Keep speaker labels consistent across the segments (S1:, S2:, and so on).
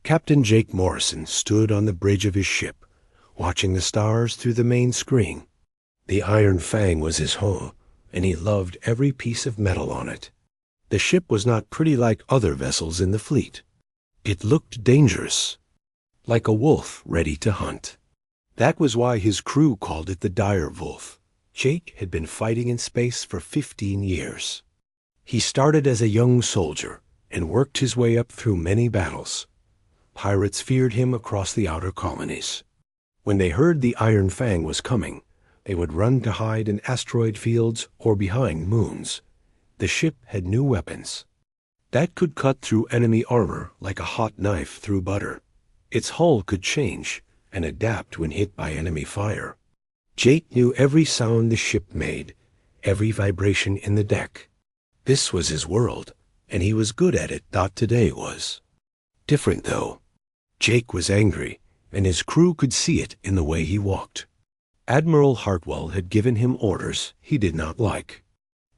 S1: Captain Jake Morrison stood on the bridge of his ship, watching the stars through the main screen. The Iron Fang was his home, and he loved every piece of metal on it. The ship was not pretty like other vessels in the fleet. It looked dangerous, like a wolf ready to hunt. That was why his crew called it the Dire Wolf. Jake had been fighting in space for 15 years. He started as a young soldier and worked his way up through many battles. Pirates feared him across the outer colonies. When they heard the Iron Fang was coming, they would run to hide in asteroid fields or behind moons. The ship had new weapons that could cut through enemy armor like a hot knife through butter. Its hull could change and adapt when hit by enemy fire. Jake knew every sound the ship made, every vibration in the deck. This was his world, and he was good at it. Today was different, though. Jake was angry, and his crew could see it in the way he walked. Admiral Hartwell had given him orders he did not like.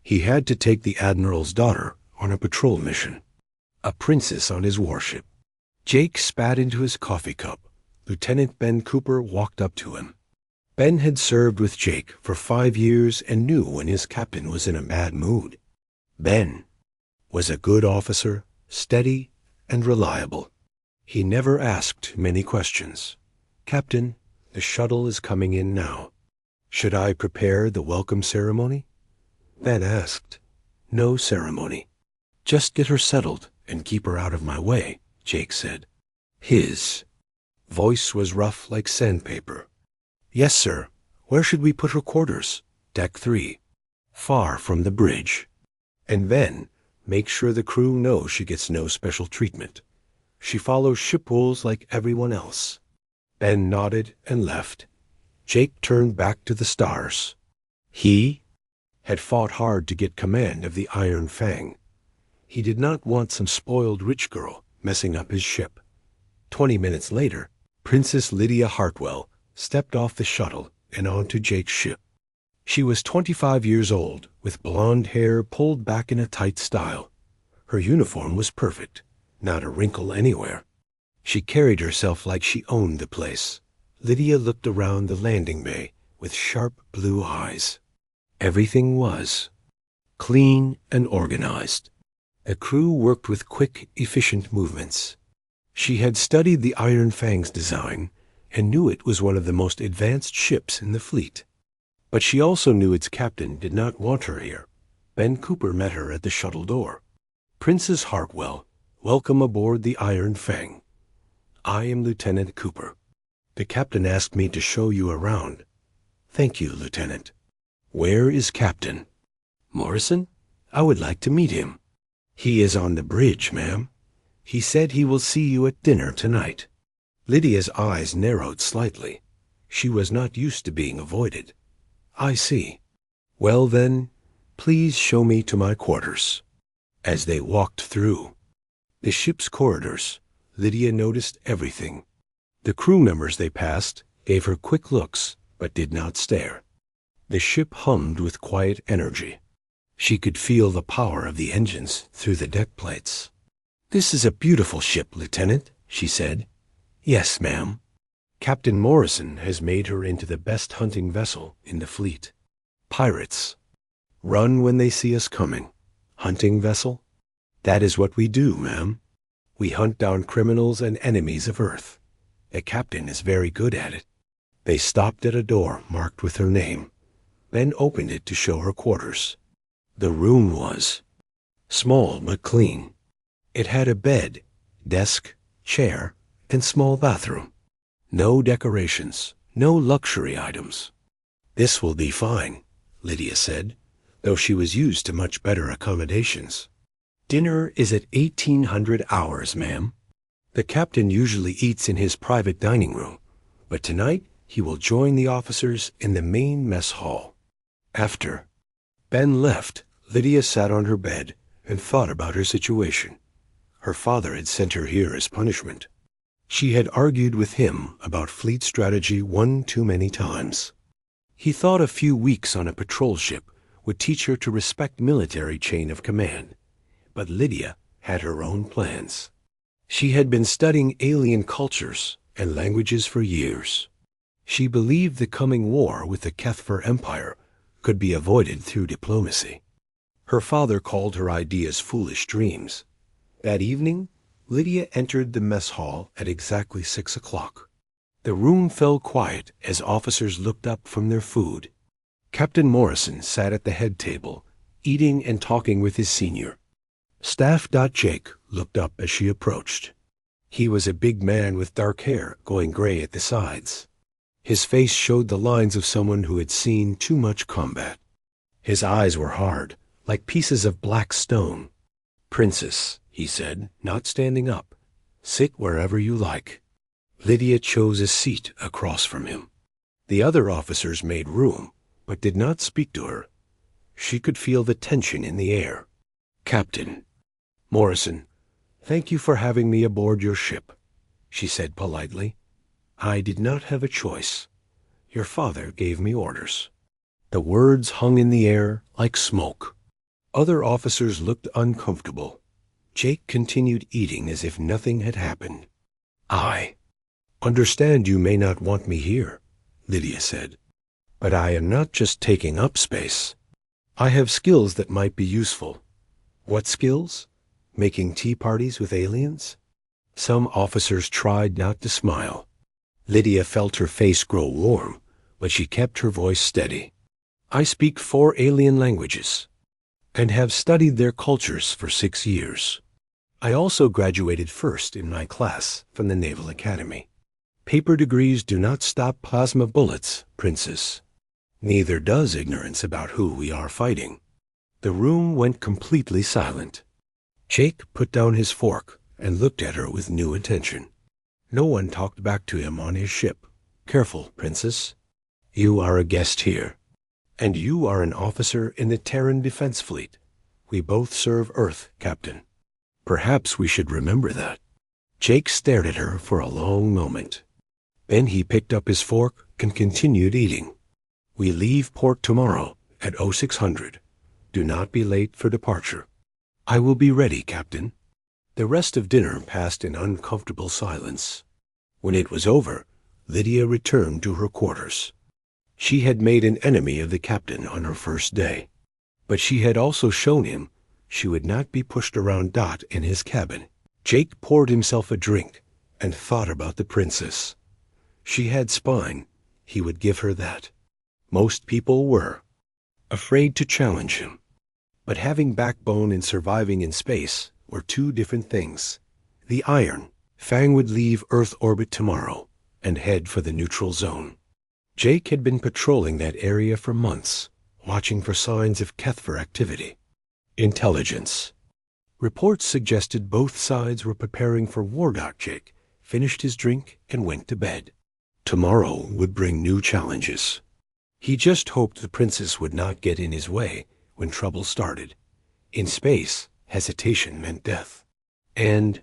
S1: He had to take the Admiral's daughter on a patrol mission, a princess on his warship. Jake spat into his coffee cup. Lieutenant Ben Cooper walked up to him. Ben had served with Jake for 5 years and knew when his captain was in a bad mood. Ben was a good officer, steady and reliable. He never asked many questions. "Captain, the shuttle is coming in now. Should I prepare the welcome ceremony?" Ben asked. "No ceremony. Just get her settled and keep her out of my way," Jake said. His voice was rough like sandpaper. "Yes, sir. Where should we put her quarters?" "Deck 3. Far from the bridge. And then make sure the crew knows she gets no special treatment. She follows ship rules like everyone else." Ben nodded and left. Jake turned back to the stars. He had fought hard to get command of the Iron Fang. He did not want some spoiled rich girl messing up his ship. 20 minutes later, Princess Lydia Hartwell stepped off the shuttle and onto Jake's ship. She was 25 years old, with blonde hair pulled back in a tight style. Her uniform was perfect, not a wrinkle anywhere. She carried herself like she owned the place. Lydia looked around the landing bay with sharp blue eyes. Everything was clean and organized. The crew worked with quick, efficient movements. She had studied the Iron Fang's design and knew it was one of the most advanced ships in the fleet. But she also knew its captain did not want her here. Ben Cooper met her at the shuttle door. "Princess Hartwell, welcome aboard the Iron Fang. I am Lieutenant Cooper. The captain asked me to show you around." "Thank you, Lieutenant." "Where is Captain Morrison? I would like to meet him." "He is on the bridge, ma'am. He said he will see you at dinner tonight." Lydia's eyes narrowed slightly. She was not used to being avoided. "I see. Well then, please show me to my quarters." As they walked through the ship's corridors, Lydia noticed everything. The crew members they passed gave her quick looks, but did not stare. The ship hummed with quiet energy. She could feel the power of the engines through the deck plates. "This is a beautiful ship, Lieutenant," she said. "Yes, ma'am. Captain Morrison has made her into the best hunting vessel in the fleet. Pirates run when they see us coming. Hunting vessel? That is what we do, ma'am. We hunt down criminals and enemies of Earth. The captain is very good at it." They stopped at a door marked with her name, then opened it to show her quarters. The room was small but clean. It had a bed, desk, chair, and small bathroom. No decorations, no luxury items. "This will be fine," Lydia said, though she was used to much better accommodations. "Dinner is at 1800 hours, ma'am. The captain usually eats in his private dining room, but tonight he will join the officers in the main mess hall." After Ben left, Lydia sat on her bed and thought about her situation. Her father had sent her here as punishment. She had argued with him about fleet strategy one too many times. He thought a few weeks on a patrol ship would teach her to respect military chain of command, but Lydia had her own plans. She had been studying alien cultures and languages for years. She believed the coming war with the Kethfer Empire could be avoided through diplomacy. Her father called her ideas foolish dreams. That evening, Lydia entered the mess hall at exactly 6 o'clock. The room fell quiet as officers looked up from their food. Captain Morrison sat at the head table, eating and talking with his senior. Staff Jake looked up as she approached. He was a big man with dark hair going gray at the sides. His face showed the lines of someone who had seen too much combat. His eyes were hard, like pieces of black stone. "Princess," he said, not standing up, "sit wherever you like." Lydia chose a seat across from him. The other officers made room, but did not speak to her. She could feel the tension in the air. "Captain Morrison, thank you for having me aboard your ship," she said politely. "I did not have a choice. Your father gave me orders." The words hung in the air like smoke. Other officers looked uncomfortable. Jake continued eating as if nothing had happened. "I understand you may not want me here," Lydia said, "but I am not just taking up space. I have skills that might be useful." "What skills? Making tea parties with aliens?" Some officers tried not to smile. Lydia felt her face grow warm, but she kept her voice steady. "I speak 4 alien languages and have studied their cultures for 6 years. I also graduated first in my class from the Naval Academy. Paper degrees do not stop plasma bullets, Princess. Neither does ignorance about who we are fighting." The room went completely silent. Jake put down his fork and looked at her with new attention. No one talked back to him on his ship. "Careful, Princess. You are a guest here. And you are an officer in the Terran Defense Fleet. We both serve Earth, Captain. Perhaps we should remember that." Jake stared at her for a long moment. Then he picked up his fork and continued eating. "We leave port tomorrow at 0600. Do not be late for departure." "I will be ready, Captain." The rest of dinner passed in uncomfortable silence. When it was over, Lydia returned to her quarters. She had made an enemy of the captain on her first day, but she had also shown him she would not be pushed around Dot in his cabin. Jake poured himself a drink and thought about the princess. She had spine. He would give her that. Most people were afraid to challenge him. But having backbone and surviving in space were 2 different things. The iron. Fang would leave Earth orbit tomorrow and head for the neutral zone. Jake had been patrolling that area for months, watching for signs of Kethfer activity. Intelligence. Reports suggested both sides were preparing for war. Jake finished his drink and went to bed. Tomorrow would bring new challenges. He just hoped the princess would not get in his way when trouble started. In space, hesitation meant death. And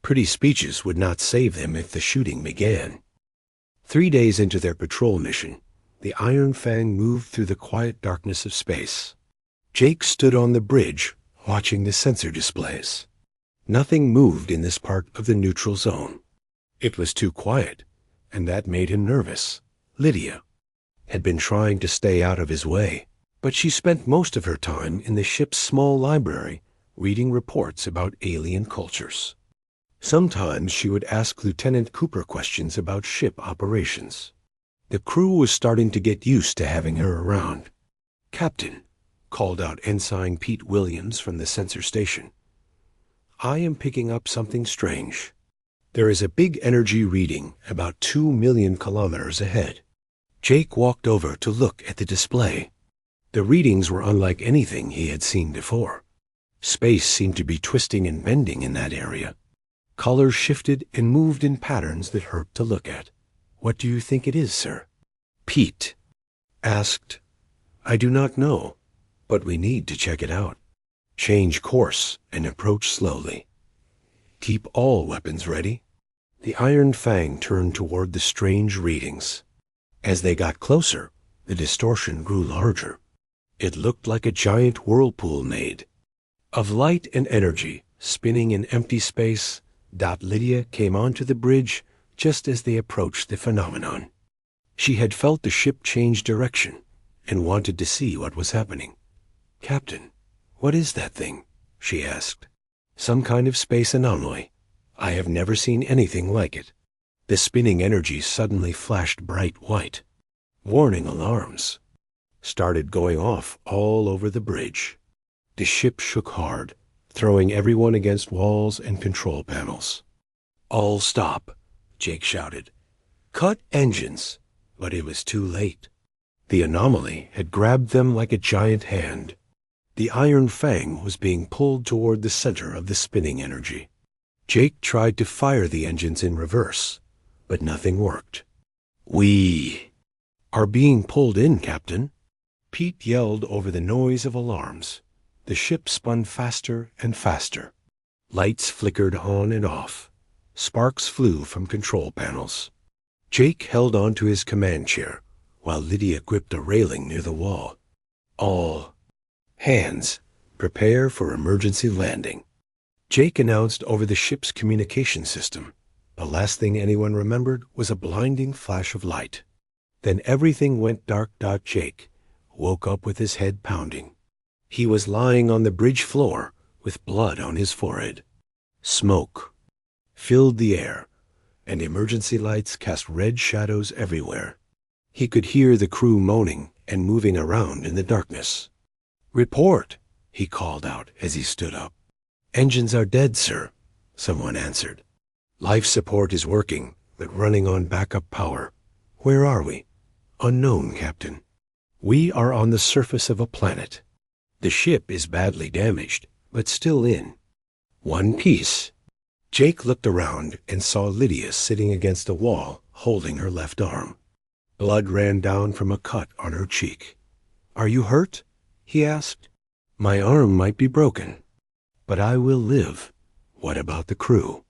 S1: pretty speeches would not save them if the shooting began. 3 days into their patrol mission, the Iron Fang moved through the quiet darkness of space. Jake stood on the bridge, watching the sensor displays. Nothing moved in this part of the neutral zone. It was too quiet, and that made him nervous. Lydia had been trying to stay out of his way, but she spent most of her time in the ship's small library reading reports about alien cultures. Sometimes she would ask Lieutenant Cooper questions about ship operations. The crew was starting to get used to having her around. "Captain," called out Ensign Pete Williams from the sensor station, "I am picking up something strange. There is a big energy reading about 2 million kilometers ahead." Jake walked over to look at the display. The readings were unlike anything he had seen before. Space seemed to be twisting and bending in that area. Colors shifted and moved in patterns that hurt to look at. "What do you think it is, sir?" Pete asked. "I do not know, but we need to check it out. Change course and approach slowly. Keep all weapons ready." The Iron Fang turned toward the strange readings. As they got closer, the distortion grew larger. It looked like a giant whirlpool made of light and energy spinning in empty space Lydia came onto the bridge just as they approached the phenomenon. She had felt the ship change direction and wanted to see what was happening. "Captain, what is that thing?" she asked. "Some kind of space anomaly. I have never seen anything like it." The spinning energy suddenly flashed bright white. Warning alarms started going off all over the bridge. The ship shook hard, throwing everyone against walls and control panels. "All stop," Jake shouted. "Cut engines." But it was too late. The anomaly had grabbed them like a giant hand. The Iron Fang was being pulled toward the center of the spinning energy. Jake tried to fire the engines in reverse, but nothing worked. "We are being pulled in, Captain." Pete yelled over the noise of alarms. The ship spun faster and faster. Lights flickered on and off. Sparks flew from control panels. Jake held on to his command chair, while Lydia gripped a railing near the wall. "All hands, prepare for emergency landing," Jake announced over the ship's communication system. The last thing anyone remembered was a blinding flash of light. Then everything went dark. Jake woke up with his head pounding. He was lying on the bridge floor with blood on his forehead. Smoke filled the air, and emergency lights cast red shadows everywhere. He could hear the crew moaning and moving around in the darkness. "Report," he called out as he stood up. "Engines are dead, sir," someone answered. "Life support is working, but running on backup power." "Where are we?" "Unknown, Captain. We are on the surface of a planet. The ship is badly damaged, but still in one piece." Jake looked around and saw Lydia sitting against a wall, holding her left arm. Blood ran down from a cut on her cheek. "Are you hurt?" he asked. "My arm might be broken, but I will live." "What about the crew?"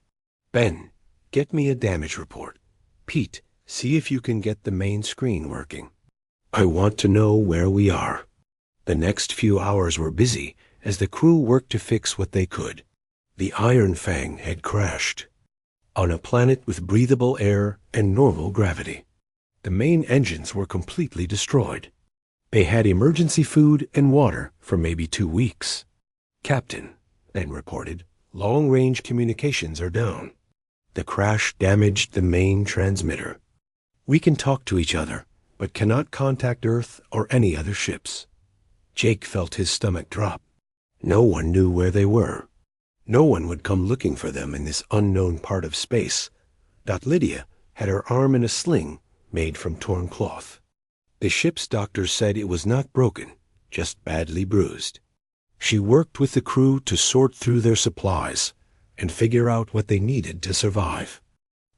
S1: "Ben, get me a damage report. Pete, see if you can get the main screen working. I want to know where we are." The next few hours were busy as the crew worked to fix what they could. The Iron Fang had crashed on a planet with breathable air and normal gravity. The main engines were completely destroyed. They had emergency food and water for maybe 2 weeks. "Captain," Ben reported, "long-range communications are down. The crash damaged the main transmitter. We can talk to each other, but cannot contact Earth or any other ships." Jake felt his stomach drop. No one knew where they were. No one would come looking for them in this unknown part of space. Lydia had her arm in a sling made from torn cloth. The ship's doctor said it was not broken, just badly bruised. She worked with the crew to sort through their supplies and figure out what they needed to survive.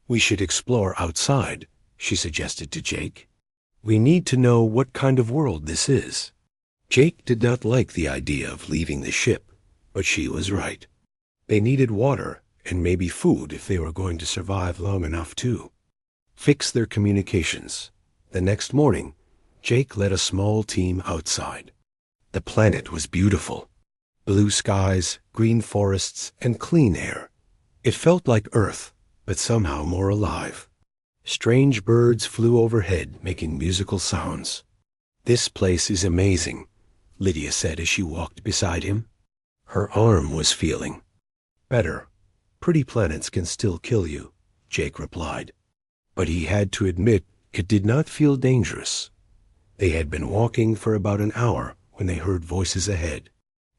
S1: "We should explore outside," she suggested to Jake. "We need to know what kind of world this is." Jake did not like the idea of leaving the ship, but she was right. They needed water and maybe food if they were going to survive long enough to fix their communications. The next morning, Jake led a small team outside. The planet was beautiful. Blue skies, green forests, and clean air. It felt like Earth, but somehow more alive. Strange birds flew overhead, making musical sounds. "This place is amazing," Lydia said as she walked beside him. Her arm was feeling better. "Pretty planets can still kill you," Jake replied. But he had to admit it did not feel dangerous. They had been walking for about an hour when they heard voices ahead.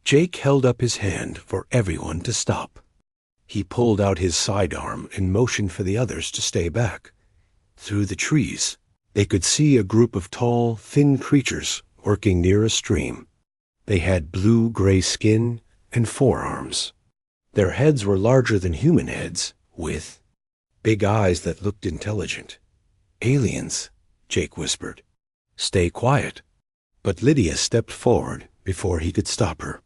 S1: Jake held up his hand for everyone to stop. He pulled out his sidearm and motioned for the others to stay back. Through the trees, they could see a group of tall, thin creatures working near a stream. They had blue-gray skin and forearms. Their heads were larger than human heads, with big eyes that looked intelligent. "Aliens," Jake whispered. "Stay quiet." But Lydia stepped forward before he could stop her.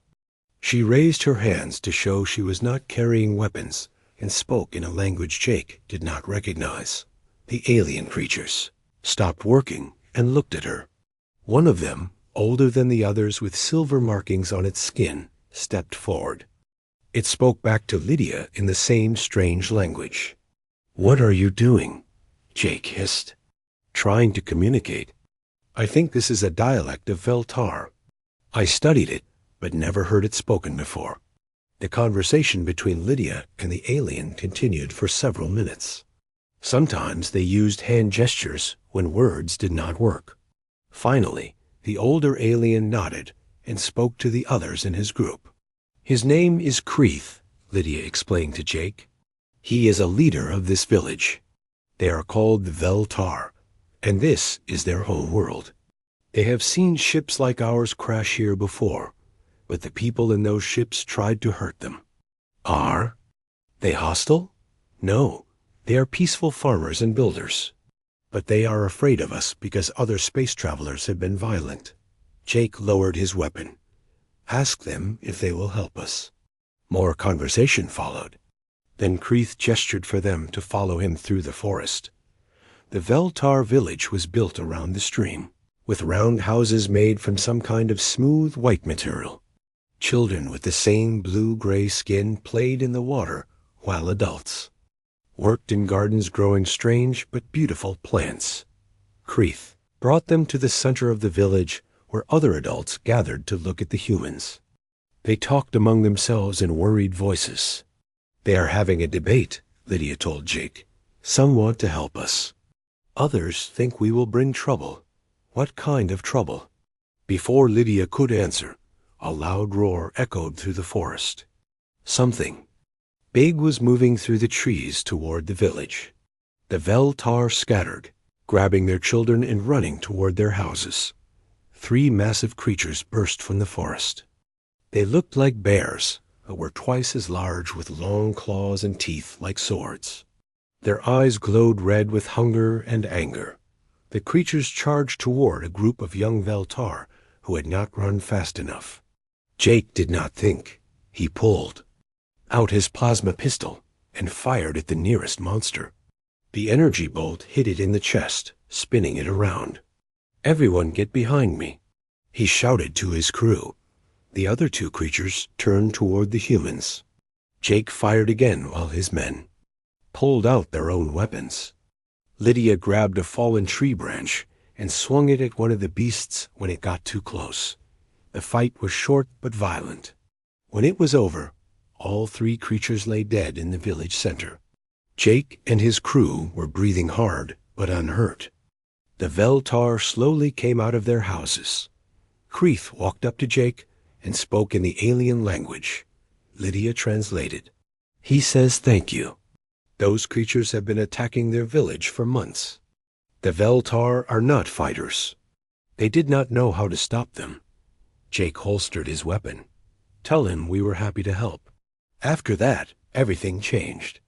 S1: She raised her hands to show she was not carrying weapons and spoke in a language Jake did not recognize. The alien creatures stopped working and looked at her. One of them, older than the others with silver markings on its skin, stepped forward. It spoke back to Lydia in the same strange language. "What are you doing?" Jake hissed. "Trying to communicate. I think this is a dialect of Veltar. I studied it, but never heard it spoken before." The conversation between Lydia and the alien continued for several minutes. Sometimes they used hand gestures when words did not work. Finally, the older alien nodded and spoke to the others in his group. "His name is Kreeth," Lydia explained to Jake. "He is a leader of this village. They are called the Veltar, and this is their home world. They have seen ships like ours crash here before, but the people in those ships tried to hurt them." "Are they hostile?" "No, they are peaceful farmers and builders. But they are afraid of us because other space travelers have been violent." Jake lowered his weapon. "Ask them if they will help us." More conversation followed. Then Kreeth gestured for them to follow him through the forest. The Veltar village was built around the stream, with round houses made from some kind of smooth white material. Children with the same blue-gray skin played in the water, while adults worked in gardens growing strange but beautiful plants. Kreeth brought them to the center of the village, where other adults gathered to look at the humans. They talked among themselves in worried voices. "They are having a debate," Lydia told Jake. "Some want to help us. Others think we will bring trouble." "What kind of trouble?" Before Lydia could answer, a loud roar echoed through the forest. Something big was moving through the trees toward the village. The Veltar scattered, grabbing their children and running toward their houses. 3 massive creatures burst from the forest. They looked like bears, but were twice as large, with long claws and teeth like swords. Their eyes glowed red with hunger and anger. The creatures charged toward a group of young Veltar who had not run fast enough. Jake did not think. He pulled out his plasma pistol and fired at the nearest monster. The energy bolt hit it in the chest, spinning it around. "Everyone get behind me," he shouted to his crew. The other 2 creatures turned toward the humans. Jake fired again while his men pulled out their own weapons. Lydia grabbed a fallen tree branch and swung it at one of the beasts when it got too close. The fight was short but violent. When it was over, all 3 creatures lay dead in the village center. Jake and his crew were breathing hard but unhurt. The Veltar slowly came out of their houses. Kreeth walked up to Jake and spoke in the alien language. Lydia translated. "He says thank you. Those creatures have been attacking their village for months. The Veltar are not fighters. They did not know how to stop them." Jake holstered his weapon. "Tell him we were happy to help." After that, everything changed.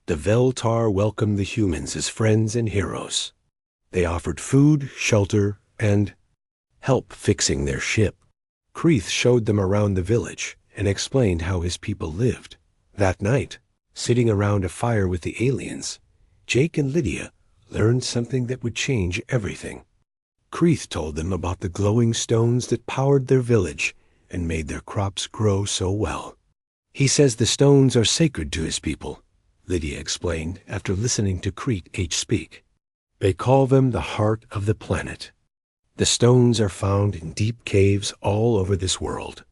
S1: The Veltar welcomed the humans as friends and heroes. They offered food, shelter, and help fixing their ship. Kreeth showed them around the village and explained how his people lived. That night, sitting around a fire with the aliens, Jake and Lydia learned something that would change everything. Kreeth told them about the glowing stones that powered their village and made their crops grow so well. "He says the stones are sacred to his people," Lydia explained after listening to Kreeth speak. "They call them the heart of the planet. The stones are found in deep caves all over this world."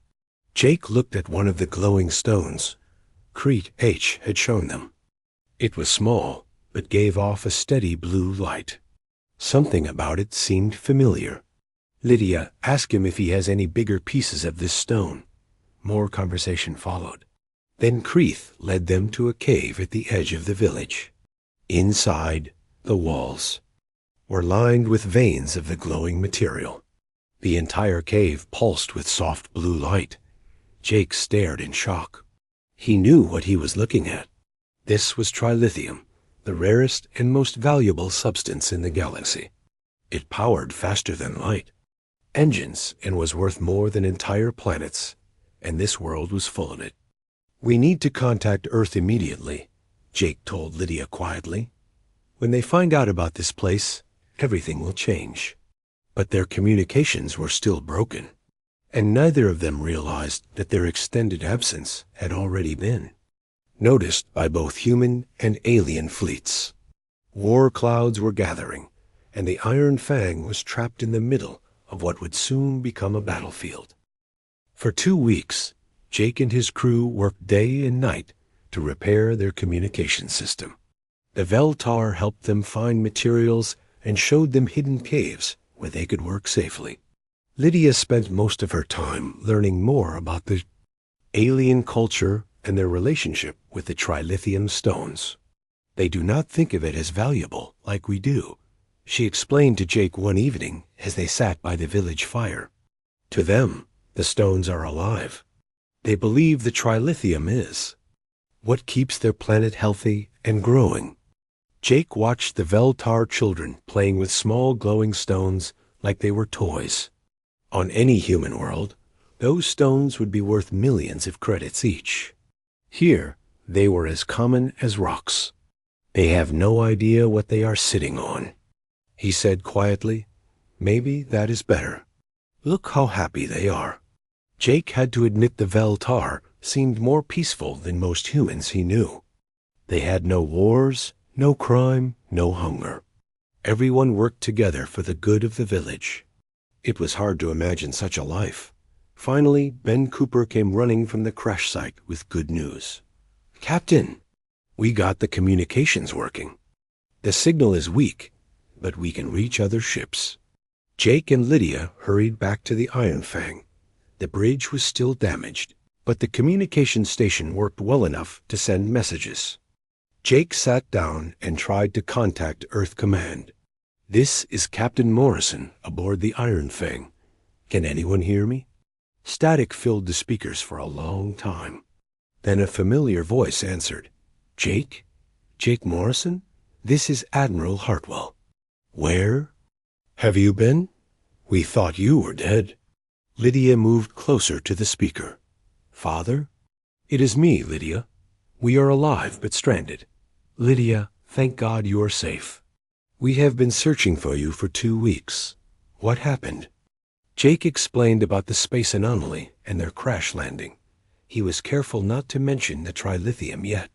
S1: Jake looked at one of the glowing stones Kreeth had shown them. It was small, but gave off a steady blue light. Something about it seemed familiar. Lydia asked him if he has any bigger pieces of this stone. More conversation followed. Then Kreeth led them to a cave at the edge of the village. Inside, the walls were lined with veins of the glowing material. The entire cave pulsed with soft blue light. Jake stared in shock. He knew what he was looking at. This was trilithium, the rarest and most valuable substance in the galaxy. It powered faster than light engines and was worth more than entire planets, and this world was full of it. "We need to contact Earth immediately," Jake told Lydia quietly. "When they find out about this place, everything will change." But their communications were still broken. and neither of them realized that their extended absence had already been noticed by both human and alien fleets. War clouds were gathering, and the Iron Fang was trapped in the middle of what would soon become a battlefield. For 2 weeks, Jake and his crew worked day and night to repair their communication system. The Veltar helped them find materials and showed them hidden caves where they could work safely. Lydia spent most of her time learning more about the alien culture and their relationship with the trilithium stones. They do not think of it as valuable like we do, she explained to Jake one evening as they sat by the village fire. To them, the stones are alive. They believe the trilithium is what keeps their planet healthy and growing. Jake watched the Veltar children playing with small glowing stones like they were toys. On any human world, those stones would be worth millions of credits each. Here, they were as common as rocks. They have no idea what they are sitting on. He said quietly, "Maybe that is better. Look how happy they are." Jake had to admit the Veltar seemed more peaceful than most humans he knew. They had no wars, no crime, no hunger. Everyone worked together for the good of the village. It was hard to imagine such a life. Finally, Ben Cooper came running from the crash site with good news. "Captain, we got the communications working. The signal is weak, but we can reach other ships." Jake and Lydia hurried back to the Iron Fang. The bridge was still damaged, but the communication station worked well enough to send messages. Jake sat down and tried to contact Earth Command. "This is Captain Morrison aboard the Iron Fang. Can anyone hear me?" Static filled the speakers for a long time. Then a familiar voice answered. "Jake? Jake Morrison? This is Admiral Hartwell." "Where have you been? We thought you were dead." Lydia moved closer to the speaker. "Father? It is me, Lydia. We are alive but stranded. Lydia, thank God you are safe. We have been searching for you for 2 weeks. What happened?" Jake explained about the space anomaly and their crash landing. He was careful not to mention the trilithium yet.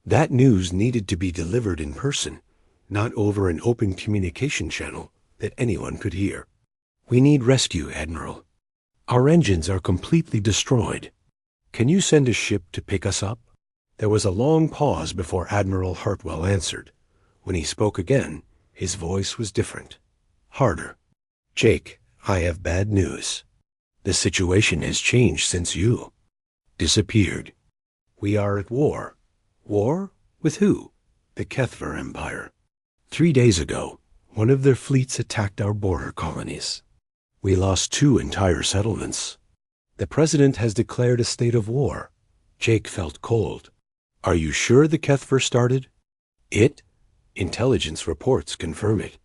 S1: That news needed to be delivered in person, not over an open communication channel that anyone could hear. "We need rescue, Admiral. Our engines are completely destroyed. Can you send a ship to pick us up?" There was a long pause before Admiral Hartwell answered. When he spoke again, his voice was different, harder. "Jake, I have bad news. The situation has changed since you disappeared. We are at war." "War? With who?" "The Kethver Empire. 3 days ago, one of their fleets attacked our border colonies. We lost 2 entire settlements. The president has declared a state of war." Jake felt cold. "Are you sure the Kethver started?" "It? Intelligence reports confirm it."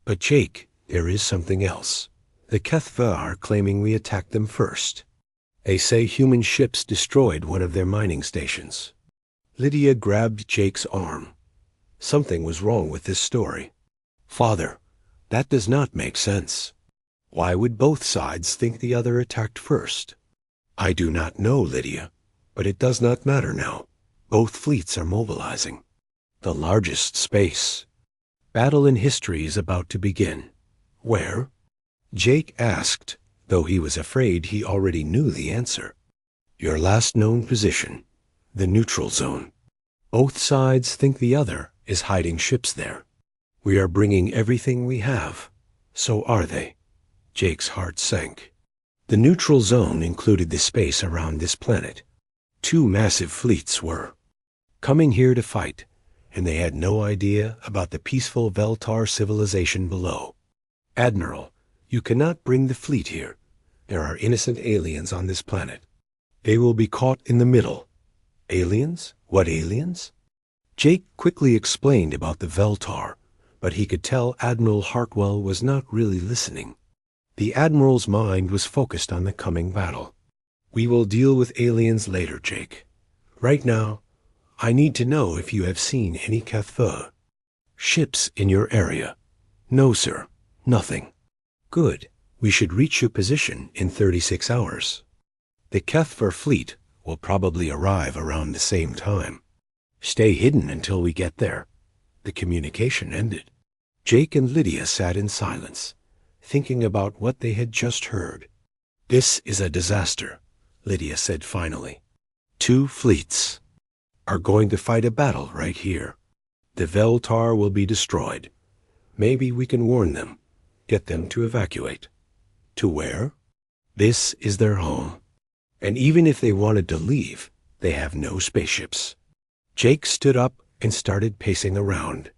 S1: "But Jake, there is something else. The Kethver are claiming we attacked them first. They say human ships destroyed one of their mining stations." Lydia grabbed Jake's arm. Something was wrong with this story. "Father, that does not make sense. Why would both sides think the other attacked first?" "I do not know, Lydia, but it does not matter now. Both fleets are mobilizing. The largest space battle in history is about to begin." "Where?" Jake asked, though he was afraid he already knew the answer. "Your last known position, the neutral zone. Both sides think the other is hiding ships there. We are bringing everything we have. So are they." Jake's heart sank. The neutral zone included the space around this planet. 2 massive fleets were coming here to fight, and they had no idea about the peaceful Veltar civilization below. "Admiral, you cannot bring the fleet here. There are innocent aliens on this planet. They will be caught in the middle." "Aliens? What aliens?" Jake quickly explained about the Veltar, but he could tell Admiral Hartwell was not really listening. The Admiral's mind was focused on the coming battle. "We will deal with aliens later, Jake. Right now, I need to know if you have seen any Kethver ships in your area." "No, sir. Nothing." "Good. We should reach your position in 36 hours. The Kethver fleet will probably arrive around the same time. Stay hidden until we get there." The communication ended. Jake and Lydia sat in silence, thinking about what they had just heard. "This is a disaster," Lydia said finally. "Two fleets are going to fight a battle right here. The Veltar will be destroyed. Maybe we can warn them, get them to evacuate." "To where?" "This is their home. And even if they wanted to leave, they have no spaceships." Jake stood up and started pacing around.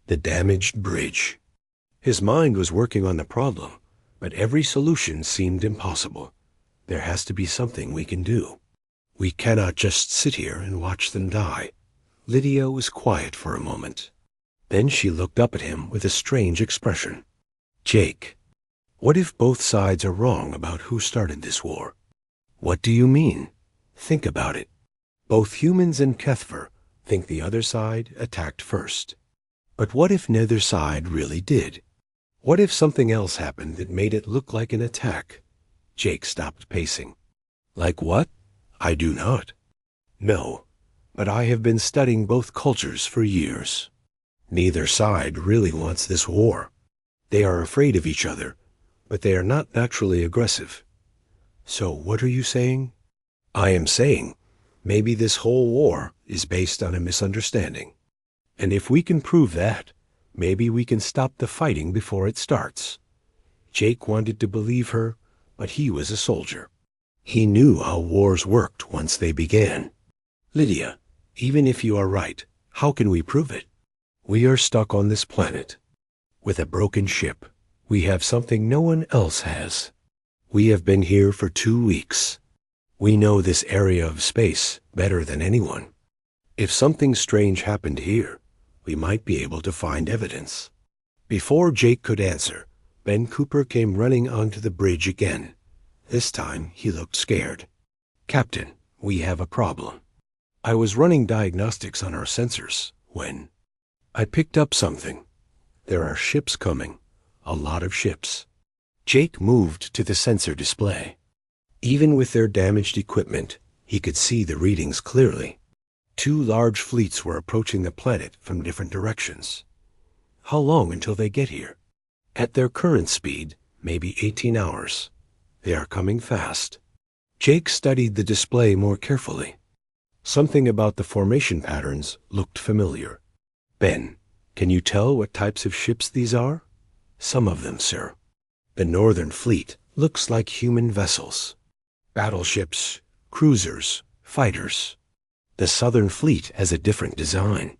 S1: The damaged bridge. His mind was working on the problem, but every solution seemed impossible. There has to be something we can do. We cannot just sit here and watch them die. Lydia was quiet for a moment. Then she looked up at him with a strange expression. "Jake, what if both sides are wrong about who started this war?" "What do you mean?" "Think about it. Both humans and Kethver think the other side attacked first. But what if neither side really did? What if something else happened that made it look like an attack?" Jake stopped pacing. "Like what?" "I do not. No, but I have been studying both cultures for years. Neither side really wants this war. They are afraid of each other, but they are not naturally aggressive." "So what are you saying?" "I am saying maybe this whole war is based on a misunderstanding. And if we can prove that, maybe we can stop the fighting before it starts." Jake wanted to believe her, but he was a soldier. He knew how wars worked once they began. "Lydia, even if you are right, how can we prove it? We are stuck on this planet with a broken ship. We have something no one else has. We have been here for 2 weeks. We know this area of space better than anyone. If something strange happened here, we might be able to find evidence." Before Jake could answer, Ben Cooper came running onto the bridge again. This time he looked scared. "Captain, we have a problem. I was running diagnostics on our sensors when I picked up something. There are ships coming, a lot of ships." Jake moved to the sensor display. Even with their damaged equipment, he could see the readings clearly. 2 large fleets were approaching the planet from different directions. How long until they get here? At their current speed, maybe 18 hours. They are coming fast. Jake studied the display more carefully. Something about the formation patterns looked familiar. "Ben, can you tell what types of ships these are?" "Some of them, sir. The Northern Fleet looks like human vessels. Battleships, cruisers, fighters. The Southern Fleet has a different design.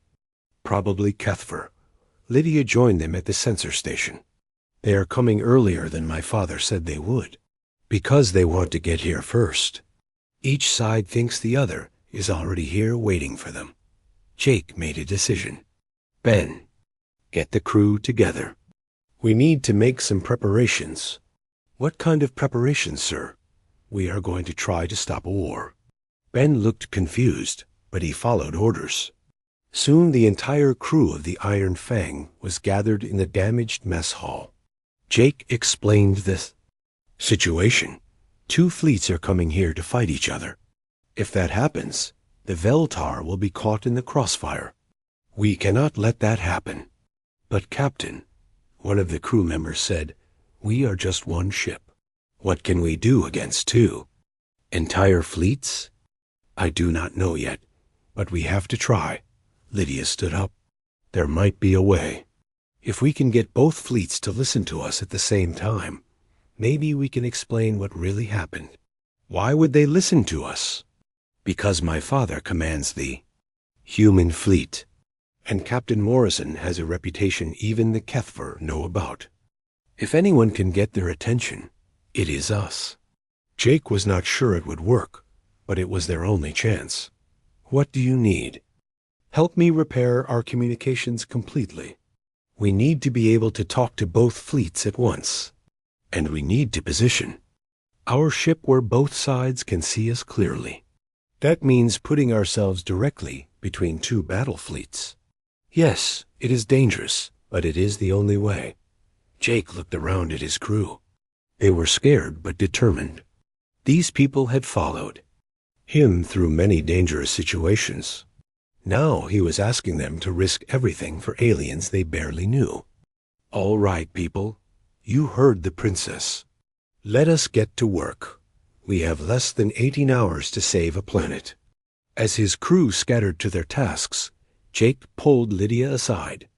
S1: Probably Kethver." Lydia joined them at the sensor station. "They are coming earlier than my father said they would, because they want to get here first. Each side thinks the other is already here waiting for them." Jake made a decision. "Ben, get the crew together. We need to make some preparations." "What kind of preparations, sir?" "We are going to try to stop a war." Ben looked confused, but he followed orders. Soon the entire crew of the Iron Fang was gathered in the damaged mess hall. Jake explained this situation. 2 fleets are coming here to fight each other. If that happens, the Veltar will be caught in the crossfire. We cannot let that happen. "But Captain," one of the crew members said, "we are just one ship. What can we do against 2? Entire fleets?" "I do not know yet, but we have to try." Lydia stood up. "There might be a way. If we can get both fleets to listen to us at the same time, maybe we can explain what really happened." "Why would they listen to us?" "Because my father commands the human fleet, and Captain Morrison has a reputation even the Kethver know about. If anyone can get their attention, it is us." Jake was not sure it would work, but it was their only chance. "What do you need?" "Help me repair our communications completely. We need to be able to talk to both fleets at once. And we need to position our ship where both sides can see us clearly. That means putting ourselves directly between 2 battle fleets. Yes, it is dangerous, but it is the only way." Jake looked around at his crew. They were scared but determined. These people had followed him through many dangerous situations. Now he was asking them to risk everything for aliens they barely knew. All right, people, you heard the princess. Let us get to work. We have less than 18 hours to save a planet. As his crew scattered to their tasks, Jake pulled Lydia aside.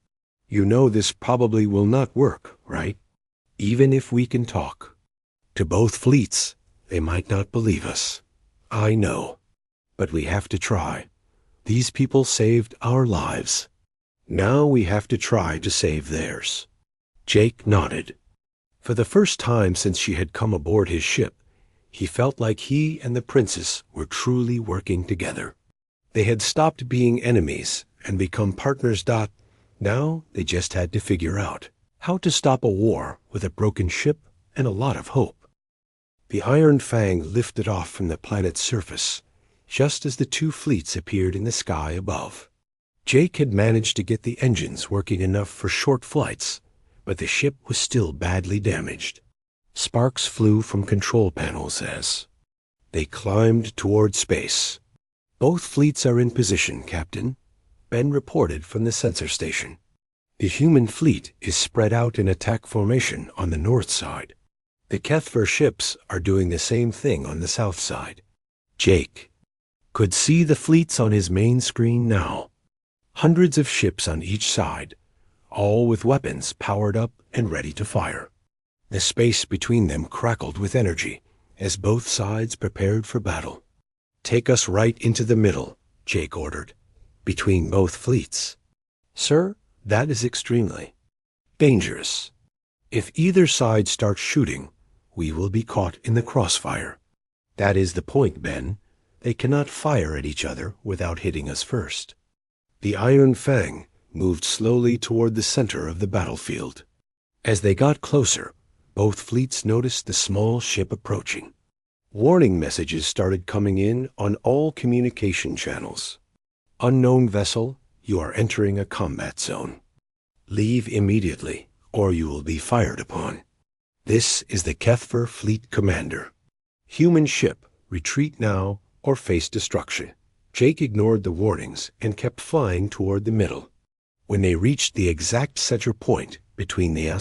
S1: You know this probably will not work, right? Even if we can talk. To both fleets, they might not believe us. I know. But we have to try. These people saved our lives. Now we have to try to save theirs. Jake nodded. For the first time since she had come aboard his ship, he felt like he and the princess were truly working together. They had stopped being enemies and become partners. Now they just had to figure out how to stop a war with a broken ship and a lot of hope. The Iron Fang lifted off from the planet's surface, just as the two fleets appeared in the sky above. Jake had managed to get the engines working enough for short flights, but the ship was still badly damaged. Sparks flew from control panels as they climbed toward space. Both fleets are in position, Captain, Ben reported from the sensor station. The human fleet is spread out in attack formation on the north side. The Kethver ships are doing the same thing on the south side. Jake could see the fleets on his main screen now. Hundreds of ships on each side, all with weapons powered up and ready to fire. The space between them crackled with energy as both sides prepared for battle. Take us right into the middle, Jake ordered, between both fleets. Sir, that is extremely dangerous. If either side starts shooting, we will be caught in the crossfire. That is the point, Ben. They cannot fire at each other without hitting us first. The Iron Fang moved slowly toward the center of the battlefield. As they got closer, both fleets noticed the small ship approaching. Warning messages started coming in on all communication channels. Unknown vessel, you are entering a combat zone. Leave immediately, or you will be fired upon. This is the Kethver Fleet Commander. Human ship, retreat now or face destruction. Jake ignored the warnings and kept flying toward the middle. When they reached the exact center point between the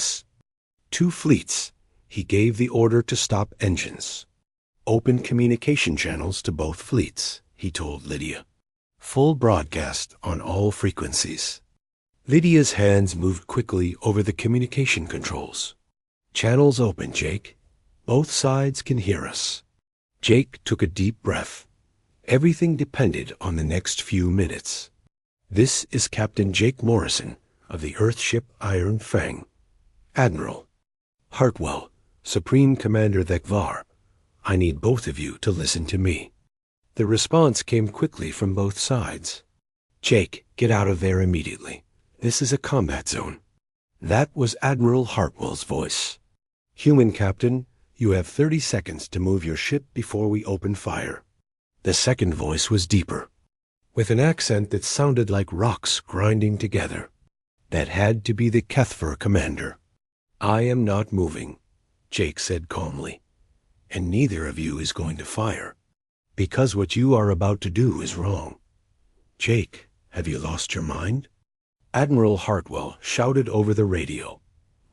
S1: two fleets, he gave the order to stop engines. Open communication channels to both fleets, he told Lydia. Full broadcast on all frequencies. Lydia's hands moved quickly over the communication controls. Channels open, Jake. Both sides can hear us. Jake took a deep breath. Everything depended on the next few minutes. This is Captain Jake Morrison of the Earthship Iron Fang. Admiral Hartwell, Supreme Commander Thekvar, I need both of you to listen to me. The response came quickly from both sides. Jake, get out of there immediately. This is a combat zone. That was Admiral Hartwell's voice. Human Captain, you have 30 seconds to move your ship before we open fire. The second voice was deeper, with an accent that sounded like rocks grinding together. That had to be the Kethver commander. I am not moving, Jake said calmly, and neither of you is going to fire, because what you are about to do is wrong. Jake, have you lost your mind? Admiral Hartwell shouted over the radio.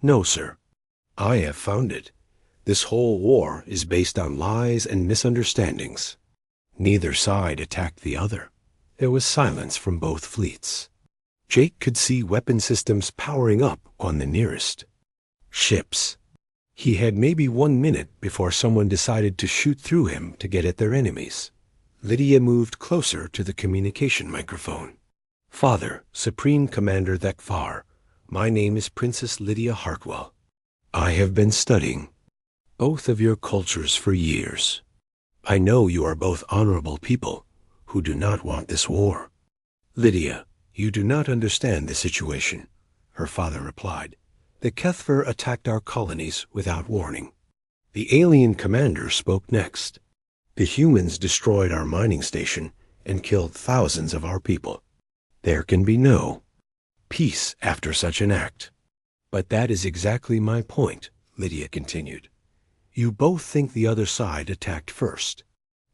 S1: No, sir. I have found it. This whole war is based on lies and misunderstandings. Neither side attacked the other. There was silence from both fleets. Jake could see weapon systems powering up on the nearest ships. He had maybe 1 minute before someone decided to shoot through him to get at their enemies. Lydia moved closer to the communication microphone. Father, Supreme Commander Thekvar, my name is Princess Lydia Hartwell. I have been studying both of your cultures for years. I know you are both honorable people who do not want this war. Lydia, you do not understand the situation, her father replied. The Kethver attacked our colonies without warning. The alien commander spoke next. The humans destroyed our mining station and killed thousands of our people. There can be no peace after such an act. But that is exactly my point, Lydia continued. You both think the other side attacked first.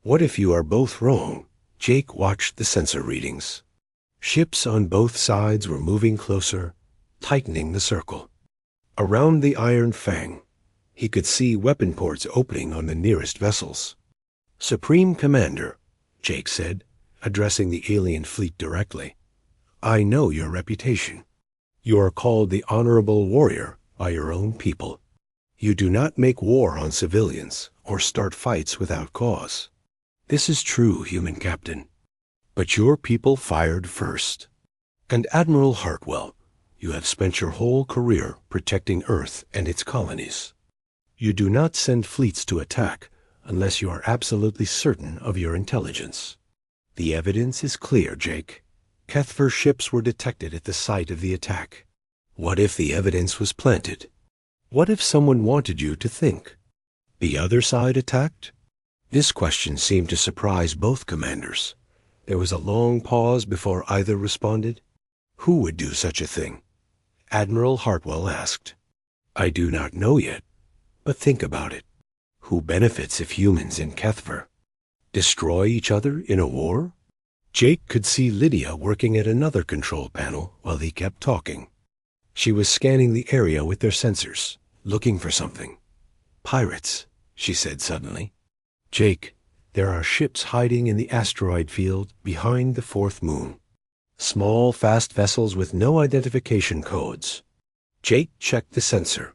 S1: What if you are both wrong? Jake watched the sensor readings. Ships on both sides were moving closer, tightening the circle. Around the Iron Fang, he could see weapon ports opening on the nearest vessels. "Supreme Commander," Jake said, addressing the alien fleet directly, "I know your reputation. You are called the Honorable Warrior by your own people. You do not make war on civilians or start fights without cause. This is true, human captain. But your people fired first. And Admiral Hartwell, you have spent your whole career protecting Earth and its colonies. You do not send fleets to attack unless you are absolutely certain of your intelligence. The evidence is clear, Jake. Kethver ships were detected at the site of the attack. What if the evidence was planted? What if someone wanted you to think the other side attacked?" This question seemed to surprise both commanders. There was a long pause before either responded. "Who would do such a thing?" Admiral Hartwell asked. "I do not know yet, but think about it. Who benefits if humans in Kethver destroy each other in a war?" Jake could see Lydia working at another control panel while he kept talking. She was scanning the area with their sensors, looking for something. "Pirates," she said suddenly. "Jake, there are ships hiding in the asteroid field behind the fourth moon. Small, fast vessels with no identification codes." Jake checked the sensor.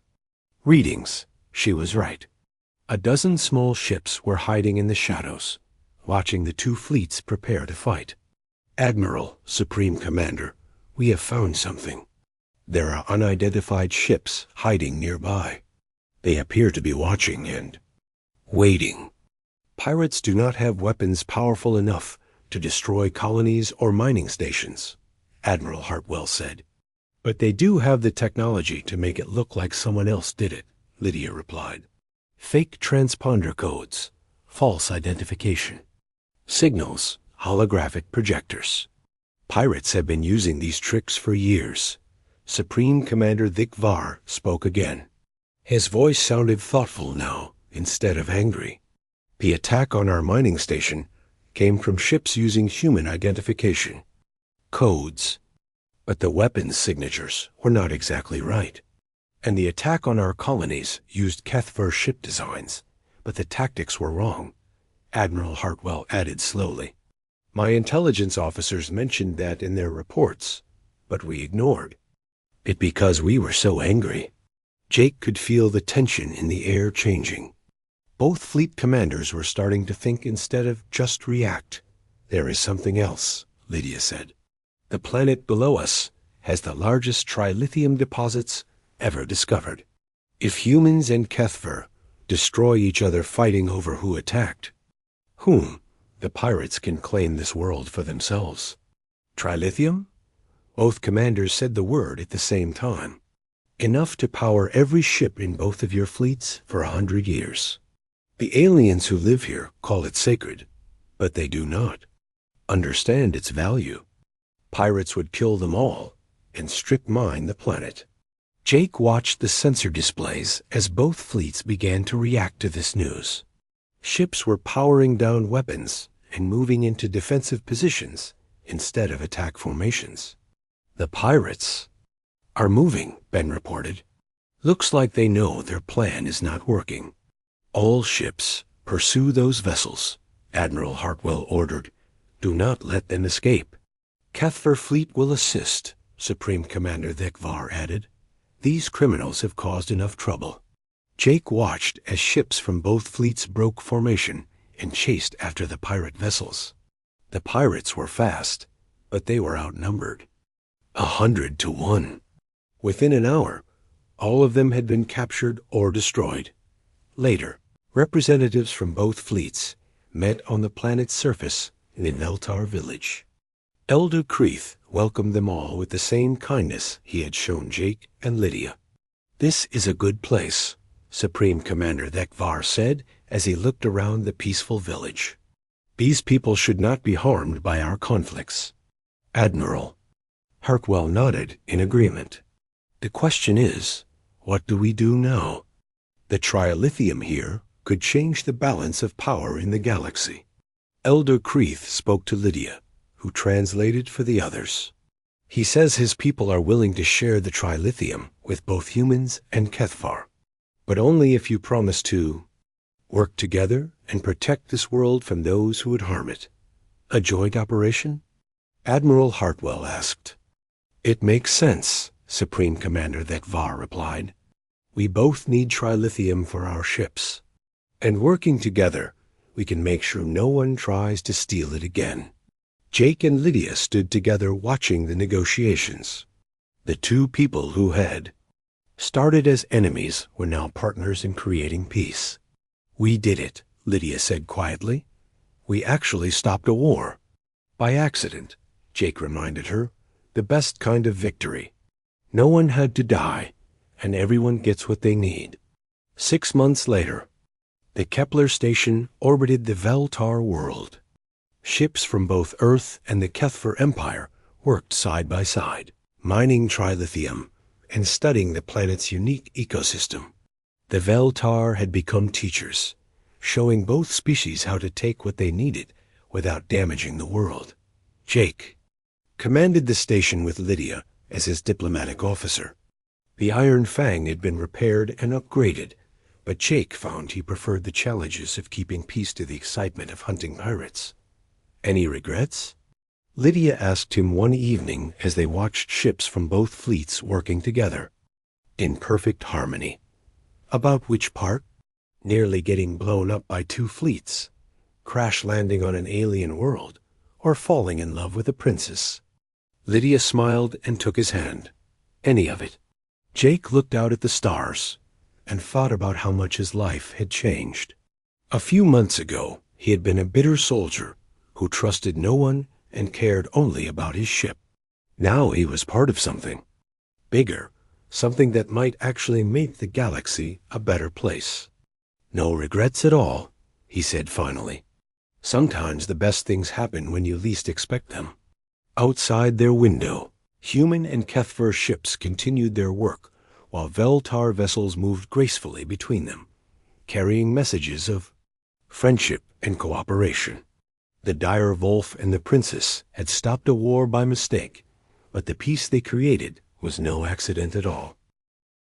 S1: Readings. She was right. A dozen small ships were hiding in the shadows, watching the two fleets prepare to fight. "Admiral, Supreme Commander, we have found something. There are unidentified ships hiding nearby. They appear to be watching and waiting. Pirates do not have weapons powerful enough to destroy colonies or mining stations," Admiral Hartwell said. "But they do have the technology to make it look like someone else did it," Lydia replied. "Fake transponder codes, false identification, signals, holographic projectors. Pirates have been using these tricks for years." Supreme Commander Thikvar spoke again. His voice sounded thoughtful now, instead of angry. "The attack on our mining station came from ships using human identification codes. But the weapons signatures were not exactly right. And the attack on our colonies used Kethver ship designs, but the tactics were wrong," Admiral Hartwell added slowly. "My intelligence officers mentioned that in their reports, but we ignored it because we were so angry." Jake could feel the tension in the air changing. Both fleet commanders were starting to think instead of just react. "There is something else," Lydia said. "The planet below us has the largest trilithium deposits ever discovered. If humans and Kethver destroy each other fighting over who attacked, whom, the pirates can claim this world for themselves." "Trilithium?" Both commanders said the word at the same time. "Enough to power every ship in both of your fleets for 100 years. The aliens who live here call it sacred, but they do not understand its value. Pirates would kill them all and strip mine the planet." Jake watched the sensor displays as both fleets began to react to this news. Ships were powering down weapons and moving into defensive positions instead of attack formations. "The pirates are moving," Ben reported. "Looks like they know their plan is not working." "All ships, pursue those vessels," Admiral Hartwell ordered. "Do not let them escape." "Kethver fleet will assist," Supreme Commander Thikvar added. "These criminals have caused enough trouble." Jake watched as ships from both fleets broke formation and chased after the pirate vessels. The pirates were fast, but they were outnumbered 100 to 1. Within an hour, all of them had been captured or destroyed. Later, representatives from both fleets met on the planet's surface in the Neltar village. Elder Kreeth welcomed them all with the same kindness he had shown Jake and Lydia. "This is a good place," Supreme Commander Thikvar said as he looked around the peaceful village. "These people should not be harmed by our conflicts." "Admiral." Hartwell nodded in agreement. "The question is, what do we do now?" The trilithium here could change the balance of power in the galaxy. Elder Kreeth spoke to Lydia, who translated for the others. He says his people are willing to share the trilithium with both humans and Kethvar, but only if you promise to work together and protect this world from those who would harm it. A joint operation? Admiral Hartwell asked. It makes sense, Supreme Commander Thetvar replied. We both need trilithium for our ships, and working together, we can make sure no one tries to steal it again. Jake and Lydia stood together watching the negotiations. The two people who had started as enemies were now partners in creating peace. We did it, Lydia said quietly. We actually stopped a war. By accident, Jake reminded her, the best kind of victory. No one had to die, and everyone gets what they need. 6 months later, the Kepler station orbited the Veltar world. Ships from both Earth and the Kethvar Empire worked side by side, mining trilithium and studying the planet's unique ecosystem. The Veltar had become teachers, showing both species how to take what they needed without damaging the world. Jake commanded the station with Lydia as his diplomatic officer. The Iron Fang had been repaired and upgraded, but Jake found he preferred the challenges of keeping peace to the excitement of hunting pirates. Any regrets? Lydia asked him one evening as they watched ships from both fleets working together, in perfect harmony. About which part? Nearly getting blown up by 2 fleets, crash landing on an alien world, or falling in love with a princess. Lydia smiled and took his hand. Any of it. Jake looked out at the stars and thought about how much his life had changed. A few months ago, he had been a bitter soldier who trusted no one and cared only about his ship. Now he was part of something bigger, something that might actually make the galaxy a better place. No regrets at all, he said finally. Sometimes the best things happen when you least expect them. Outside their window, human and Kethvar ships continued their work while Veltar vessels moved gracefully between them, carrying messages of friendship and cooperation. The dire Wolf and the princess had stopped a war by mistake, but the peace they created was no accident at all.